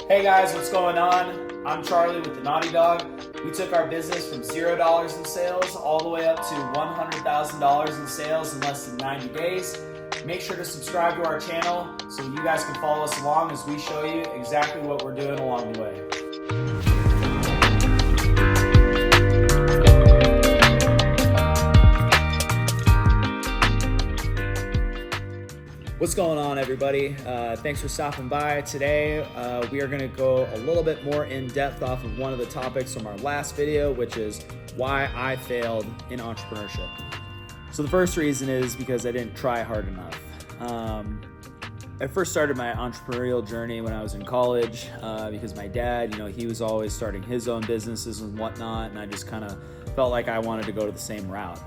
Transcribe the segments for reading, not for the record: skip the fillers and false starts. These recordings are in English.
Hey guys, what's going on? I'm Charlie with the Naughty Dog. We took our business from $0 in sales all the way up to $100,000 in sales in less than 90 days. Make sure to subscribe to our channel so you guys can follow us along as we show you exactly what we're doing along the way. What's going on, everybody? Thanks for stopping by. Today, we are going to go a little bit more in depth off of one of the topics from our last video, which is why I failed in entrepreneurship. So the first reason is because I didn't try hard enough. I first started my entrepreneurial journey when I was in college because my dad, he was always starting his own businesses and whatnot, and I just kind of felt like I wanted to go to the same route.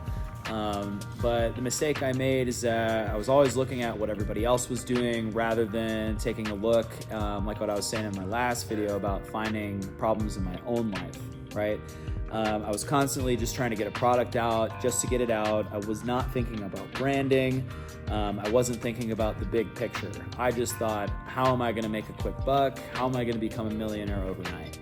But the mistake I made is that I was always looking at what everybody else was doing rather than taking a look, like what I was saying in my last video about finding problems in my own life, right? I was constantly just trying to get a product out just to get it out. I was not thinking about branding. I wasn't thinking about the big picture. I just thought, how am I going to make a quick buck? How am I going to become a millionaire overnight?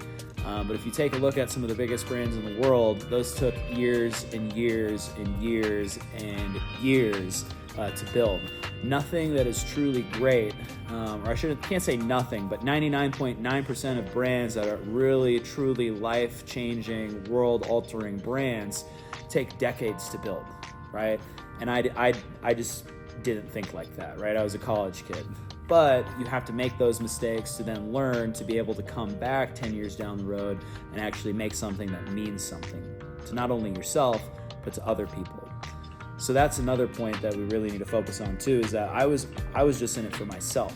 But if you take a look at some of the biggest brands in the world, those took years and years and years and years to build. Nothing that is truly great, or can't say nothing, but 99.9% of brands that are really, truly life-changing, world-altering brands take decades to build, right? And I just didn't think like that, right? I was a college kid. But you have to make those mistakes to then learn to be able to come back 10 years down the road and actually make something that means something to not only yourself, but to other people. So that's another point that we really need to focus on too, is that I was just in it for myself,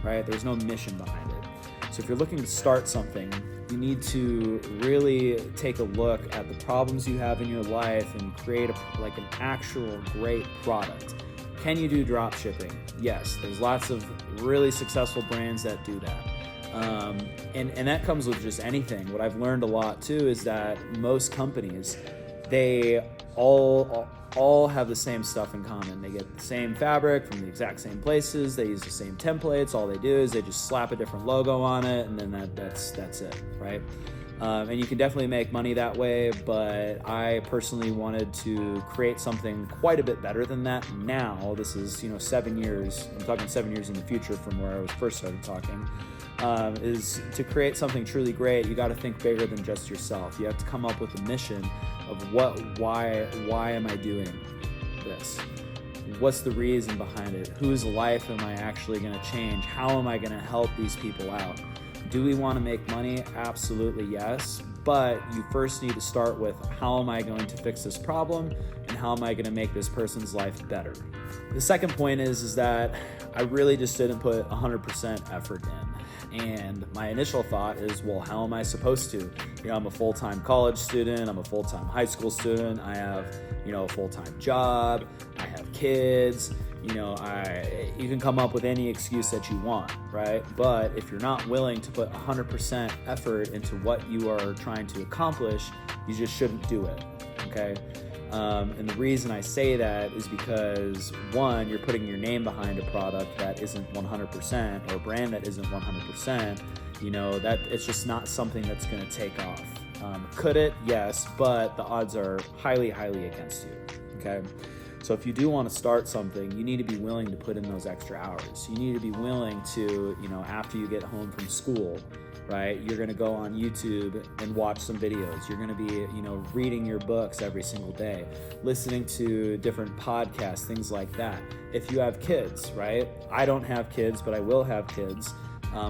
right? There's no mission behind it. So if you're looking to start something, you need to really take a look at the problems you have in your life and create an actual great product. Can you do drop shipping? Yes, there's lots of really successful brands that do that. And that comes with just anything. What I've learned a lot too is that most companies, they all have the same stuff in common. They get the same fabric from the exact same places. They use the same templates. All they do is they just slap a different logo on it, and then that's it, right? And you can definitely make money that way, but I personally wanted to create something quite a bit better than that now. This is, 7 years, I'm talking 7 years in the future from where I was first started talking, is to create something truly great. You got to think bigger than just yourself. You have to come up with a mission of why am I doing this? What's the reason behind it? Whose life am I actually going to change? How am I going to help these people out? Do we want to make money? Absolutely yes. But you first need to start with, how am I going to fix this problem? And how am I going to make this person's life better? The second point is that I really just didn't put 100% effort in. And my initial thought is, well, how am I supposed to? I'm a full-time college student. I'm a full-time high school student. I have, a full-time job. I have kids. You can come up with any excuse that you want, right? But if you're not willing to put 100% effort into what you are trying to accomplish, you just shouldn't do it, okay? And the reason I say that is because, one, you're putting your name behind a product that isn't 100%, or a brand that isn't 100%, that it's just not something that's going to take off. Could it? Yes, but the odds are highly, highly against you, okay? So if you do want to start something, you need to be willing to put in those extra hours. You need to be willing to, after you get home from school, right, you're going to go on YouTube and watch some videos. You're going to be, reading your books every single day, listening to different podcasts, things like that. If you have kids, right? I don't have kids, but I will have kids.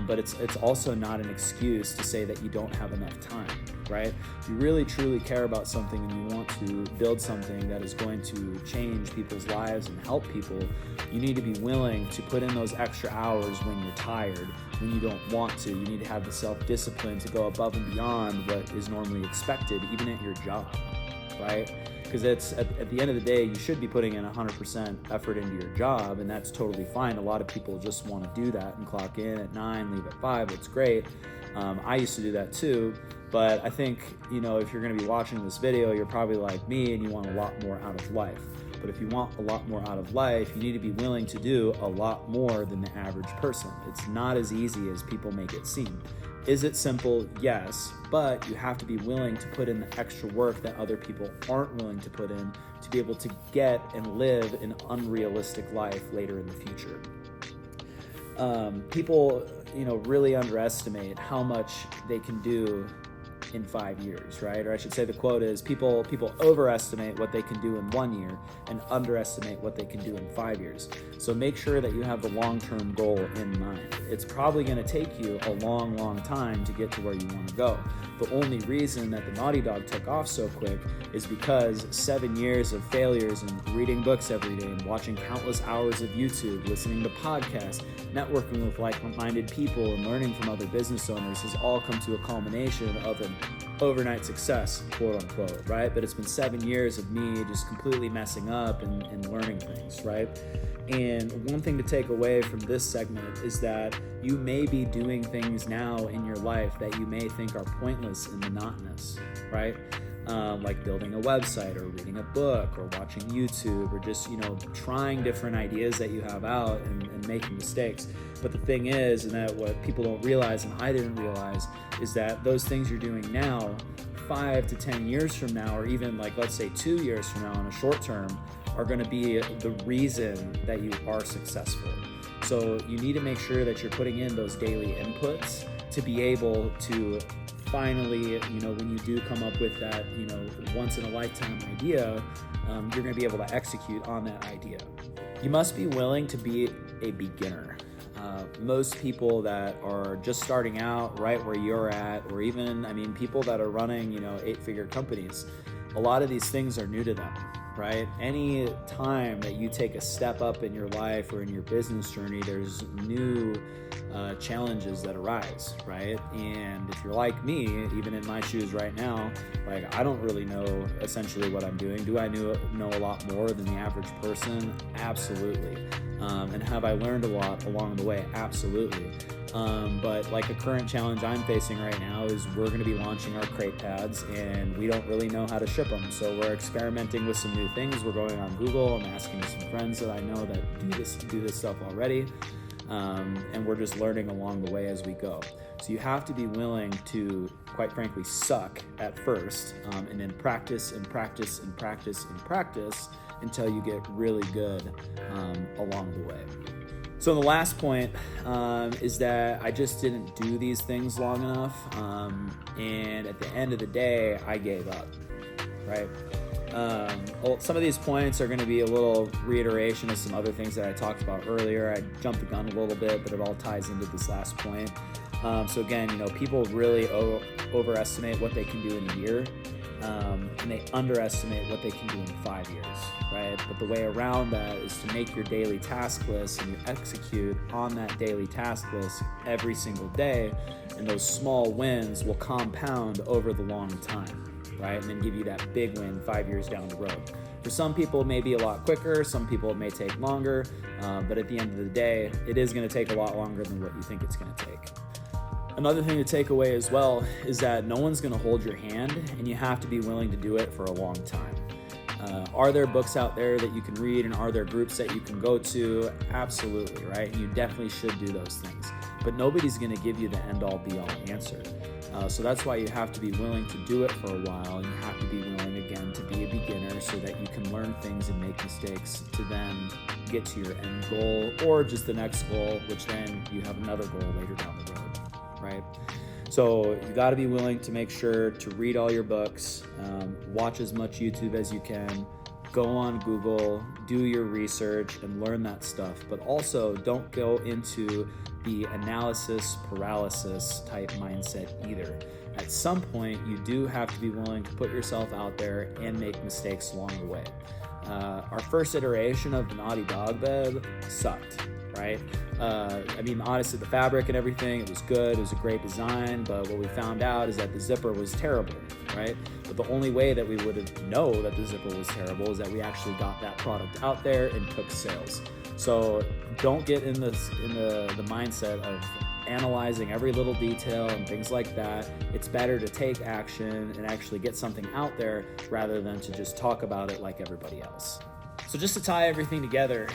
But it's also not an excuse to say that you don't have enough time, right? If you really truly care about something and you want to build something that is going to change people's lives and help people, you need to be willing to put in those extra hours when you're tired, when you don't want to. You need to have the self-discipline to go above and beyond what is normally expected, even at your job, right? Because it's at the end of the day, you should be putting in 100% effort into your job, and that's totally fine. A lot of people just want to do that and clock in at 9, leave at 5. It's great. I used to do that too, but I think, if you're going to be watching this video, you're probably like me and you want a lot more out of life. but if you want a lot more out of life, you need to be willing to do a lot more than the average person. It's not as easy as people make it seem. Is it simple? Yes, but you have to be willing to put in the extra work that other people aren't willing to put in to be able to get and live an unrealistic life later in the future. People, really underestimate how much they can do in 5 years, right? Or I should say the quote is people overestimate what they can do in 1 year and underestimate what they can do in 5 years. So make sure that you have the long-term goal in mind. It's probably going to take you a long, long time to get to where you want to go. The only reason that the Naughty Dog took off so quick is because 7 years of failures and reading books every day and watching countless hours of YouTube, listening to podcasts, networking with like-minded people and learning from other business owners has all come to a culmination of an overnight success, quote unquote, right? But it's been 7 years of me just completely messing up and learning things, right? And one thing to take away from this segment is that you may be doing things now in your life that you may think are pointless and monotonous, right? Like building a website or reading a book or watching YouTube or just, trying different ideas that you have out and making mistakes. But the thing is, and that what people don't realize, and I didn't realize, is that those things you're doing now, 5 to 10 years from now, or even let's say 2 years from now on a short term, are going to be the reason that you are successful. So you need to make sure that you're putting in those daily inputs to be able to finally, when you do come up with that, once in a lifetime idea, you're going to be able to execute on that idea. You must be willing to be a beginner. Most people that are just starting out right where you're at, or even, people that are running, 8-figure companies, a lot of these things are new to them, right? Any time that you take a step up in your life or in your business journey, there's new challenges that arise, right? And if you're like me, even in my shoes right now, I don't really know essentially what I'm doing. Do I know a lot more than the average person? Absolutely. And have I learned a lot along the way? Absolutely. But a current challenge I'm facing right now is we're going to be launching our crate pads and we don't really know how to ship them. So we're experimenting with some new things. We're going on Google. I'm asking some friends that I know that do this stuff already. And we're just learning along the way as we go. So you have to be willing to, quite frankly, suck at first, and then practice and practice and practice and practice until you get really good along the way. So the last point is that I just didn't do these things long enough, and at the end of the day, I gave up, right? Some of these points are going to be a little reiteration of some other things that I talked about earlier. I jumped the gun a little bit, but it all ties into this last point. So again, people really overestimate what they can do in a year, and they underestimate what they can do in 5 years, right? But the way around that is to make your daily task list and you execute on that daily task list every single day, and those small wins will compound over the long time, right? And then give you that big win 5 years down the road. For some people, it may be a lot quicker. Some people, it may take longer. But at the end of the day, it is going to take a lot longer than what you think it's going to take. Another thing to take away as well is that no one's going to hold your hand, and you have to be willing to do it for a long time. Are there books out there that you can read, and are there groups that you can go to? Absolutely, right? You definitely should do those things. But nobody's going to give you the end-all, be-all answer. So that's why you have to be willing to do it for a while, and you have to be willing, again, to be a beginner so that you can learn things and make mistakes to then get to your end goal, or just the next goal, which then you have another goal later down the road, right? So you got to be willing to make sure to read all your books, watch as much YouTube as you can, go on Google, do your research, and learn that stuff. But also don't go into the analysis paralysis type mindset either. At some point, you do have to be willing to put yourself out there and make mistakes along the way. Our first iteration of the Naughty Dog bed sucked, right? Honestly, the fabric and everything, it was good. It was a great design, but what we found out is that the zipper was terrible, right? But the only way that we would know that the zipper was terrible is that we actually got that product out there and took sales. So don't get in the mindset of analyzing every little detail and things like that. It's better to take action and actually get something out there rather than to just talk about it like everybody else. So just to tie everything together,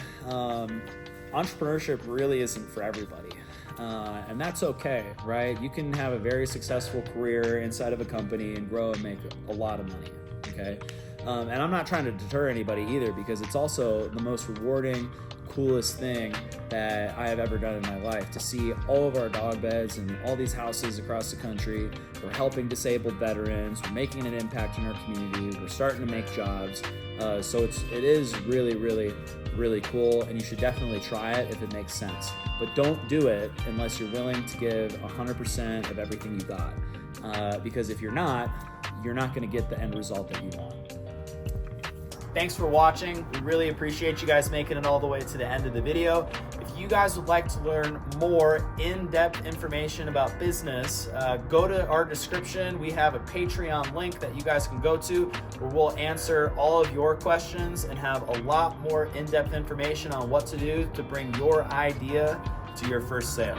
entrepreneurship really isn't for everybody. And that's okay, right? You can have a very successful career inside of a company and grow and make a lot of money, okay? And I'm not trying to deter anybody either, because it's also the most rewarding, coolest thing that I have ever done in my life, to see all of our dog beds and all these houses across the country. We're helping disabled veterans, we're making an impact in our community, we're starting to make jobs. So it is really, really, really cool, and you should definitely try it if it makes sense. But don't do it unless you're willing to give 100% of everything you got. Because if you're not going to get the end result that you want. Thanks for watching. We really appreciate you guys making it all the way to the end of the video. If you guys would like to learn more in-depth information about business, go to our description. We have a Patreon link that you guys can go to, where we'll answer all of your questions and have a lot more in-depth information on what to do to bring your idea to your first sale.